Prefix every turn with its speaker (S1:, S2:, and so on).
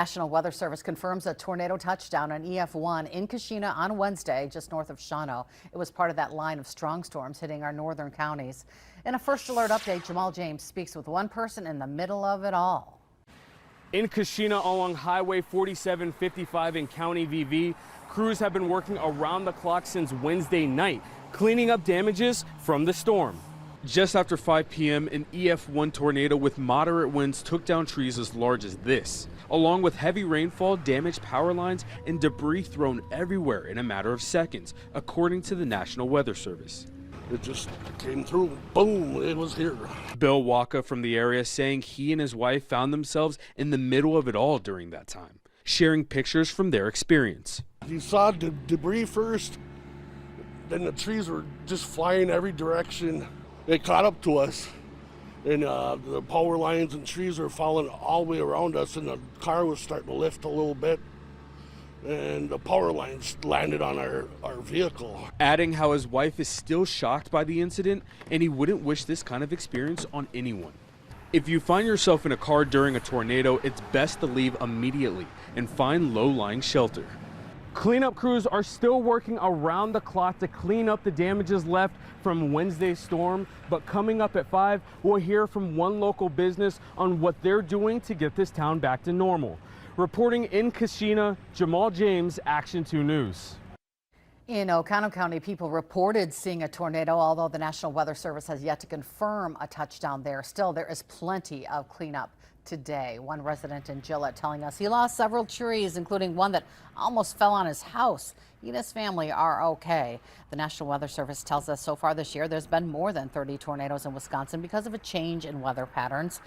S1: National Weather Service confirms a tornado touchdown on EF1 in Kashina on Wednesday, just north of Shawano. It was part of that line of strong storms hitting our northern counties. In a first alert update, Jamal James speaks with one person in the middle of it all.
S2: In Kashina along Highway 4755 in County VV, crews have been working around the clock since Wednesday night, cleaning up damages from the storm. Just after 5 p.m., an EF1 tornado with moderate winds took down trees as large as this. Along with heavy rainfall, damaged power lines, and debris thrown everywhere in a matter of seconds, according to the National Weather Service.
S3: It just came through, boom, it was here.
S2: Bill Waka from the area saying he and his wife found themselves in the middle of it all during that time, sharing pictures from their experience.
S3: You saw the debris first, then the trees were just flying every direction. They caught up to us, and the power lines and trees were falling all the way around us, and the car was starting to lift a little bit, and the power lines landed on our vehicle.
S2: Adding how his wife is still shocked by the incident, and he wouldn't wish this kind of experience on anyone. If you find yourself in a car during a tornado, it's best to leave immediately and find low-lying shelter. Cleanup crews are still working around the clock to clean up the damages left from Wednesday's storm, but coming up at 5, we'll hear from one local business on what they're doing to get this town back to normal. Reporting in Kashina, Jamal James, Action 2 News.
S1: In Oconto County, people reported seeing a tornado, although the National Weather Service has yet to confirm a touchdown there. Still, there is plenty of cleanup today. One resident in Gillette telling us he lost several trees, including one that almost fell on his house. He and his family are okay. The National Weather Service tells us so far this year there's been more than 30 tornadoes in Wisconsin because of a change in weather patterns.